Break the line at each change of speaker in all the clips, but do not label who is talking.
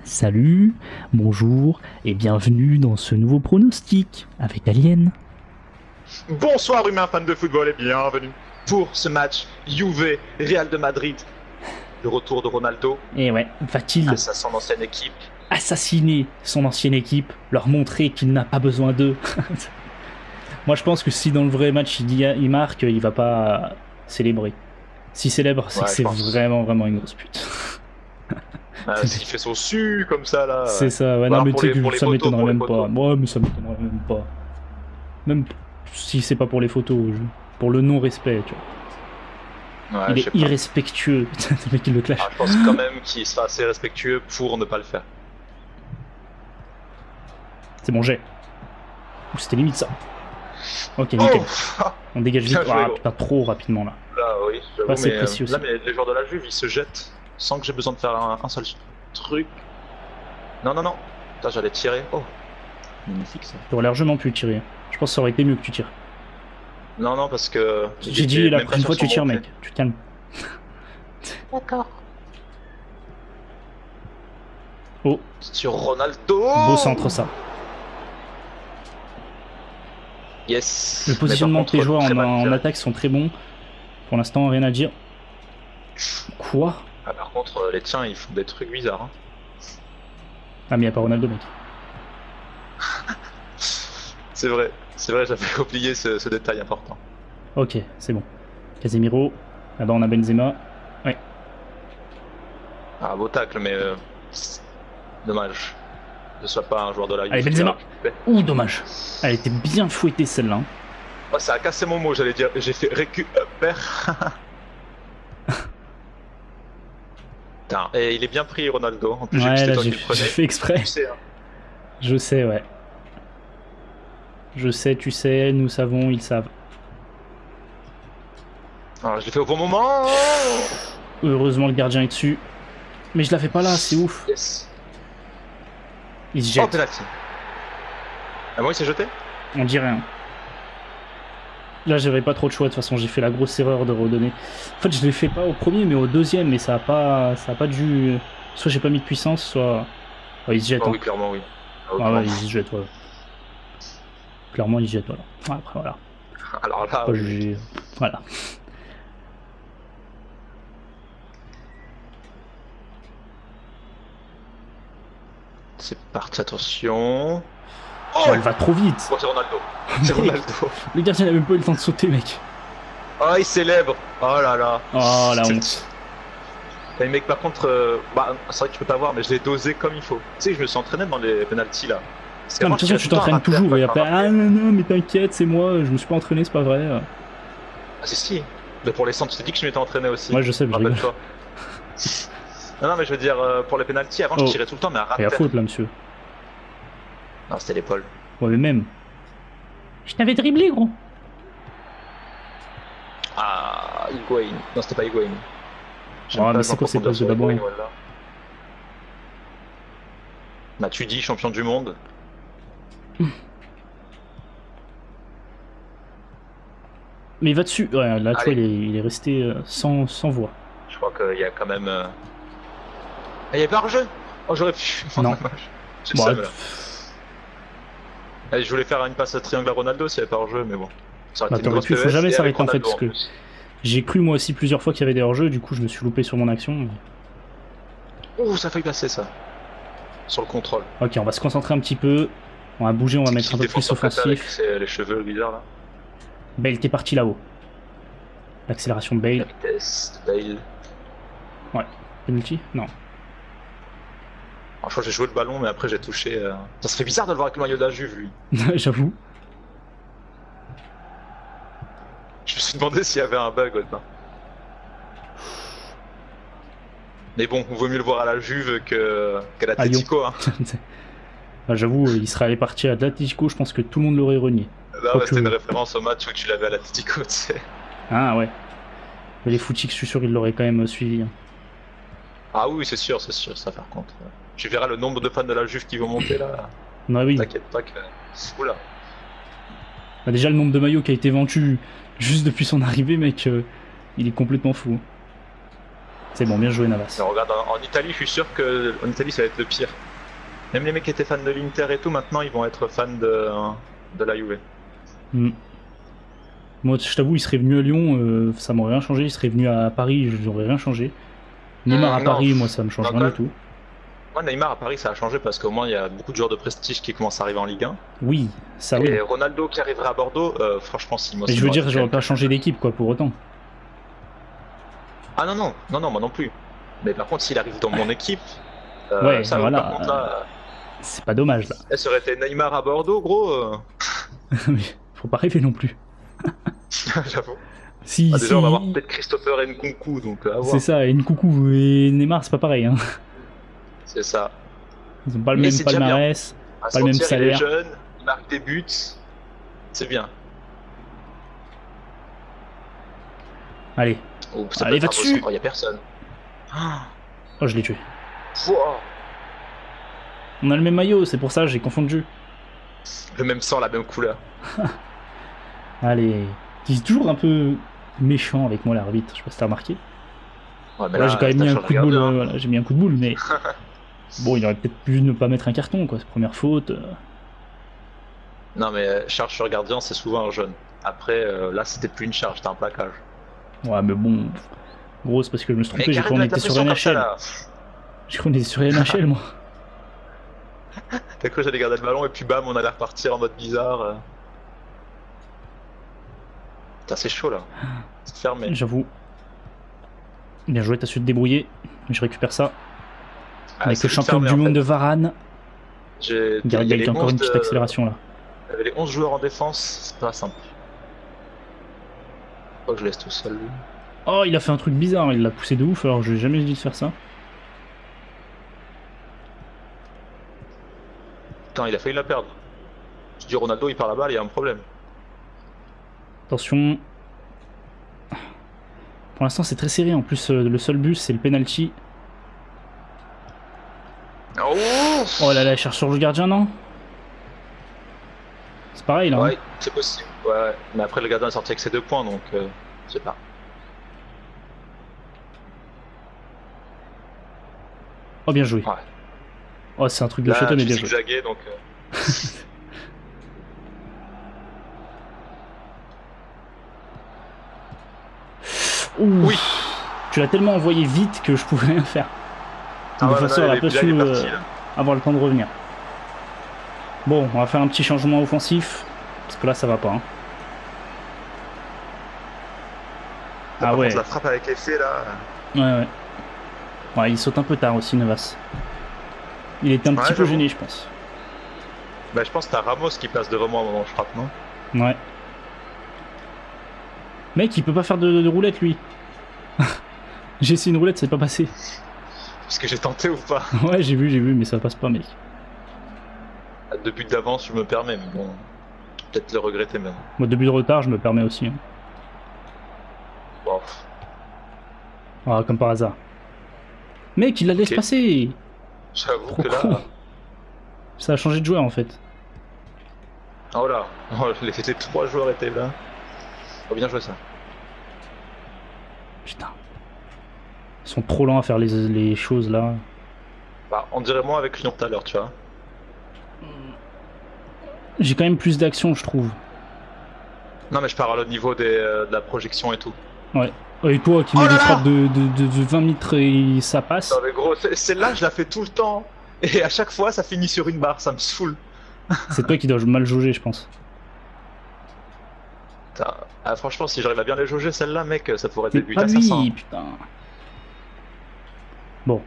Salut, bonjour et bienvenue dans ce nouveau pronostic avec Alien.
Bonsoir humains fans de football et bienvenue pour ce match Juve Real de Madrid. Le retour de Ronaldo.
Et ouais, va-t-il
à son ancienne équipe
assassiner son ancienne équipe, leur montrer qu'il n'a pas besoin d'eux? Moi je pense que si dans le vrai match il marque, il va pas célébrer. S'il célèbre, c'est que c'est vraiment une grosse pute.
S'il fait son su comme ça là.
C'est ça, ouais, non mais tu sais que ça m'étonnerait même pas. Moi, mais ça m'étonnerait même pas. Même si c'est pas pour les photos, pour le non-respect, tu vois.
Ouais,
il est irrespectueux, le mec qui le clash.
Je pense quand même qu'il sera assez respectueux pour ne pas le faire.
C'est mon jet. C'était limite ça. Ok, nickel. On dégage vite. Pas trop rapidement là.
Là, oui,
j'avoue, c'est précis aussi.
Là, mais les joueurs de la Juve, ils se jettent sans que j'ai besoin de faire un seul truc. Non, non, non. Putain, j'allais tirer. Oh, magnifique ça.
Tu aurais largement pu tirer. Je pense que ça aurait été mieux que tu tires.
Non, non, parce que.
J'ai dit la prochaine fois tu tires, mec. Tu te calmes.
D'accord.
Oh. Sur Ronaldo.
Beau centre ça.
Yes.
Le positionnement de tes joueurs en attaque sont très bons. Pour l'instant, rien à dire. Quoi?
Ah, par contre, les tiens, ils font des trucs bizarres. Hein.
Ah, mais il n'y a pas Ronaldo, mec.
C'est vrai, j'avais oublié ce détail important.
Ok, c'est bon. Casemiro. Là-bas, on a Benzema. Ouais.
Ah, beau tacle, mais dommage. Ne soit pas un joueur de la Juve.
Allez, Benzema. Ouh, dommage. Elle était bien fouettée celle-là.
Oh, ça a cassé mon mot, j'allais dire. J'ai fait récupère. Putain, et il est bien pris, Ronaldo. En plus,
ouais, j'ai fait exprès.
Tu sais, hein.
Je sais, ouais. Je sais, tu sais, nous savons, ils savent.
Alors, je l'ai fait au bon moment.
Heureusement, le gardien est dessus. Mais je la fais pas là, c'est ouf.
Yes.
Il se jette.
Oh, penalty. Ah, moi, il s'est jeté?
On dit rien. Là, j'avais pas trop de choix, de toute façon, j'ai fait la grosse erreur de redonner. En fait, je l'ai fait pas au premier, mais au deuxième, mais ça a pas dû. Soit j'ai pas mis de puissance, soit. Oh, il se jette.
Oh,
hein.
oui, clairement, oui.
Ah ouais, il se jette, ouais. Clairement, il se jette, voilà. Après, voilà.
Alors là,
oui. Voilà.
C'est parti, attention.
Oh, elle va trop vite.
Oh, c'est Ronaldo. C'est Ronaldo.
Le gardien n'a même pas eu le temps de sauter, mec.
Oh, il célèbre. Oh là là.
Oh, la honte.
Et mec, par contre, c'est vrai que tu peux pas voir, mais je l'ai dosé comme il faut. Tu sais, je me suis entraîné dans les penalties là.
Non, mais de toute façon, tu t'entraînes toujours et après, ah non, mais t'inquiète, c'est moi, je me suis pas entraîné, c'est pas vrai.
Ah, si. Mais pour les centres, tu t'es dit que je m'étais entraîné aussi.
Ouais, je sais, mais je rigole.
Non, mais je veux dire, pour les penalties, avant je tirais tout le temps, mais à ras de
terre.
terre.
Faute là, monsieur.
Non, c'était l'épaule.
Ouais, mais même. Je t'avais dribblé, gros.
Ah, Higuain. Non, c'était pas Higuain.
Oh, mais c'est quoi ces passes de Babouin?
Matuidi, champion du monde.
Mais il va dessus. Ouais, là, tu vois, il est resté sans voix.
Je crois qu'il y a quand même. Ah, il y avait pas hors-jeu. Oh, j'aurais pu.
Non.
J'ai le seum, là. Allez, je voulais faire une passe à triangle à Ronaldo s'il n'y avait pas hors-jeu, mais bon.
Il faut jamais s'arrêter en fait, parce que j'ai cru moi aussi plusieurs fois qu'il y avait des hors-jeux, du coup je me suis loupé sur mon action.
Ouh, ça a failli passer ça. Sur le contrôle.
Ok, on va se concentrer un petit peu. On va bouger, on va mettre un peu plus offensif.
Les cheveux bizarres là.
Bale, t'es parti là-haut. L'accélération de Bale.
La vitesse de Bale.
Ouais. Penalty? Non.
Alors, je crois que j'ai joué le ballon, mais après j'ai touché. Ça serait bizarre de le voir avec le maillot de la Juve, lui.
J'avoue.
Je me suis demandé s'il y avait un bug maintenant. Mais bon, on vaut mieux le voir à la Juve qu'à l'Atlético. Hein.
J'avoue, il serait allé partir à l'Atlético, je pense que tout le monde l'aurait renié.
Là, ouais, c'était une référence au match où tu l'avais à l'Atlético, tu sais.
Ah ouais. Mais les footix, je suis sûr, ils l'auraient quand même suivi. Hein.
Ah oui, c'est sûr, ça par contre. Tu verras le nombre de fans de la Juve qui vont monter là.
Ouais, oui.
T'inquiète pas que. Oula.
Bah déjà, le nombre de maillots qui a été vendu juste depuis son arrivée, mec, il est complètement fou. C'est bon, bien joué Navas.
Mais regarde, en Italie, je suis sûr que en Italie, ça va être le pire. Même les mecs qui étaient fans de l'Inter et tout, maintenant, ils vont être fans de la Juve.
Moi, je t'avoue, il serait venu à Lyon, ça m'aurait rien changé. Il serait venu à Paris, j'aurais rien changé. Neymar à
non,
Paris, moi, ça me change
non,
rien du tout.
Moi, Neymar à Paris, ça a changé parce qu'au moins, il y a beaucoup de joueurs de prestige qui commencent à arriver en Ligue 1.
Oui, ça oui.
Et Ronaldo qui arriverait à Bordeaux, franchement, si moi.
Mais je veux dire, j'aurais pas changé d'équipe, quoi, pour autant.
Ah non, moi non plus. Mais par contre, s'il arrive dans mon équipe,
ouais,
ça,
voilà.
par contre, là,
c'est pas dommage, là.
ça aurait été Neymar à Bordeaux, gros.
Mais faut pas rêver non plus.
J'avoue.
Si,
Déjà, on va avoir peut-être Christopher Nkunku, donc à voir.
C'est ça, et Nkunku et Neymar, c'est pas pareil. Hein.
C'est ça.
Ils ont pas le même palmarès, pas le même salaire.
Il est jeune, il marque des buts, c'est bien.
Allez, allez, va dessus.
Il y a personne.
Oh, je l'ai tué.
Wow.
On a le même maillot, c'est pour ça j'ai confondu.
Le même sang, la même couleur.
Allez, il est toujours un peu méchant avec moi l'arbitre, je sais pas si t'as remarqué.
Ouais, mais
là j'ai quand même mis un coup de boule,
hein.
voilà, j'ai mis un coup de boule, mais bon, il aurait peut-être pu ne pas mettre un carton, quoi, c'est première faute.
Non mais charge sur gardien, c'est souvent un jaune. Après, là c'était plus une charge, c'était un plaquage.
Ouais, mais bon, gros, c'est parce que je me suis trompé, j'ai cru qu'on était sur NHL. J'ai cru qu'on était sur NHL, moi.
T'as cru que j'allais garder le ballon et puis bam, on allait repartir en mode bizarre. Putain, c'est chaud là. C'est fermé.
J'avoue. Bien joué, t'as su te débrouiller. Je récupère ça. Avec le champion du monde de Varane. Gareth Bale qui a encore une petite accélération là.
Il y avait les 11 joueurs en défense, c'est pas simple. Faut que je laisse tout seul lui.
Oh, il a fait un truc bizarre, il l'a poussé de ouf, alors je lui ai jamais dit de faire ça.
Putain, il a failli la perdre. Je dis Ronaldo, il part la balle, il y a un problème.
Attention. Pour l'instant, c'est très serré. En plus, le seul but, c'est le penalty. Oh là là, il cherche sur le gardien, non? C'est pareil là.
Ouais,
hein.
C'est possible. Ouais, mais après, le gardien est sorti avec ses 2 points, donc je sais pas.
Oh, bien joué.
Ouais.
Oh, c'est un truc de château, mais bien joué.
Donc,
oui. Tu l'as tellement envoyé vite que je pouvais rien faire. Le défenseur a pas su avoir le temps de revenir. Bon, on va faire un petit changement offensif. Parce que là, ça va pas. Hein.
Ah ouais. La frappe avec effet là.
Ouais. Ouais, il saute un peu tard aussi, Navas. Il était un petit peu gêné, je pense.
Bah, je pense que t'as Ramos qui passe devant moi au moment où je frappe, non?
Ouais. Mec, il peut pas faire de roulette, lui. J'ai essayé une roulette, c'est pas passé.
Parce que j'ai tenté ou pas?
Ouais, j'ai vu, mais ça passe pas, mec.
De but d'avance, je me permets, mais bon. Peut-être le regretter même.
Moi, de but de retard, je me permets aussi. Hein.
Wow.
Ah, comme par hasard. Mec, il la laisse passer.
J'avoue que là...
Ça a changé de joueur en fait.
Oh là, les 3 joueurs étaient là. Oh, bien joué ça.
Putain. Ils sont trop lents à faire les choses là.
Bah, on dirait moins avec Lyon tout à l'heure, tu vois.
J'ai quand même plus d'action, je trouve.
Non, mais je parle au niveau de la projection et tout.
Ouais. Et toi qui mets des frappes de 20 mètres et ça passe.
Non, mais gros, celle-là, je la fais tout le temps. Et à chaque fois, ça finit sur une barre, ça me saoule.
C'est toi qui dois mal jauger, je pense.
Ah, franchement, si j'arrive à bien les jauger, celle-là, mec, ça pourrait être des buts
à
assassins.
Lui, putain. Bon.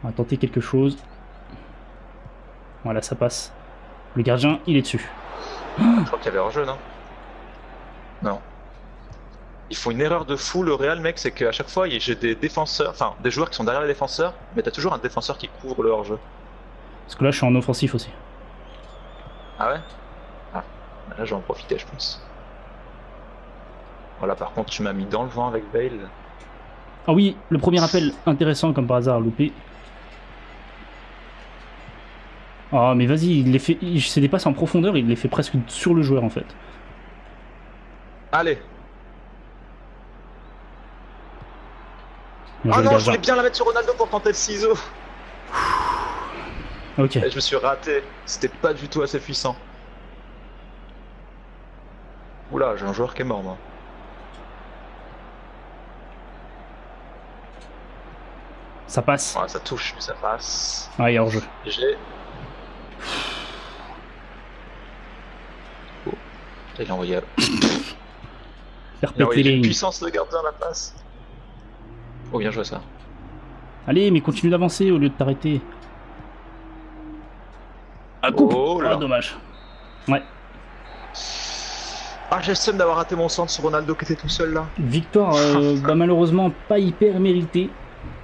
On va tenter quelque chose. Voilà, ça passe. Le gardien, il est dessus.
Je crois qu'il y avait hors-jeu, non? Non. Ils font une erreur de fou, le Real, mec, c'est qu'à chaque fois, j'ai des défenseurs, enfin, des joueurs qui sont derrière les défenseurs, mais t'as toujours un défenseur qui couvre le hors-jeu.
Parce que là, je suis en offensif aussi.
Ah ouais? Ah, là, je vais en profiter, je pense. Voilà, par contre, tu m'as mis dans le vent avec Bale.
Ah oui, le premier appel, intéressant comme par hasard, loupé. Ah, mais vas-y, il les fait. C'est des passes en profondeur, il les fait presque sur le joueur en fait.
Allez!
Bien
Ah
joué,
non,
le
je voulais
gardien.
bien la mettre sur Ronaldo pour tenter le ciseau.
Ok.
Et je me suis raté. C'était pas du tout assez puissant. Oula, j'ai un joueur qui est mort, moi.
Ça passe.
Ouais, ça touche, mais ça passe.
Ouais, il y a hors-jeu.
J'ai. Oh. Il a envoyé. Il a envoyé
Perpétuer.
une puissance de gardien à la passe. Oh, bien joué ça.
Allez, mais continue d'avancer au lieu de t'arrêter. Ah, coupe.
Oh là.
Dommage. Ouais.
Ah, j'ai le seum d'avoir raté mon centre sur Ronaldo qui était tout seul là.
Victoire, bah, malheureusement, pas hyper méritée.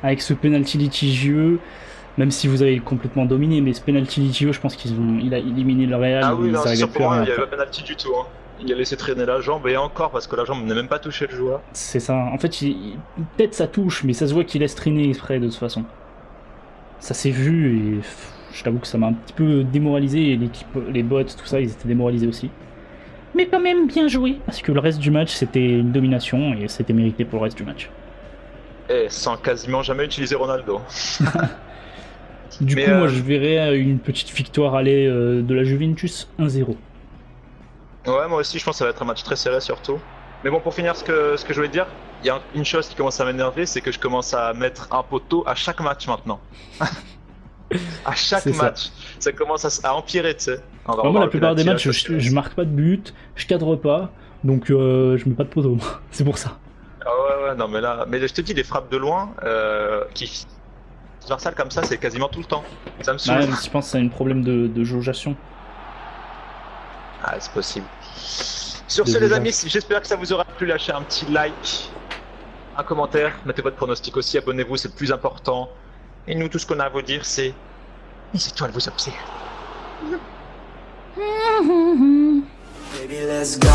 Avec ce penalty litigieux. Même si vous avez complètement dominé, mais ce penalty litigieux, je pense il a éliminé le Real.
Ah oui, non, c'est sûr
plus
pour
à
moi,
rien
il n'y avait
faire.
pas penalty du tout. Hein. Il a laissé traîner la jambe et encore parce que la jambe n'a même pas touché le joueur.
C'est ça. En fait, peut-être ça touche, mais ça se voit qu'il laisse traîner exprès de toute façon. Ça s'est vu et je t'avoue que ça m'a un petit peu démoralisé. Et l'équipe, les bots, tout ça, ils étaient démoralisés aussi. Mais quand même bien joué, parce que le reste du match, c'était une domination et c'était mérité pour le reste du match.
Et sans quasiment jamais utiliser Ronaldo.
Du
Mais
coup, moi, je verrais une petite victoire aller de la Juventus 1-0.
Ouais, moi aussi, je pense que ça va être un match très serré surtout. Mais bon, pour finir, ce que je voulais dire, il y a une chose qui commence à m'énerver, c'est que je commence à mettre un poteau à chaque match maintenant. À chaque
C'est ça.
match. Ça commence à empirer, tu sais. On va
Moi,
revoir
la
le
plupart des
penalty,
matchs,
là,
je marque pas de but, je cadre pas, donc je mets pas de poteau. C'est pour ça.
Ah ouais, non, mais là, mais je te dis, les frappes de loin, qui transversales comme ça, c'est quasiment tout le temps. Ça me saoule.
Ouais, mais je pense que c'est un problème de jaugeation.
Ah, c'est possible. Sur ce,
Désolé.
les amis, j'espère que ça vous aura plu. Lâchez un petit like, un commentaire, mettez votre pronostic aussi, abonnez-vous, c'est le plus important. Et nous, tout ce qu'on a à vous dire, c'est les étoiles vous observent.
Baby, let's go.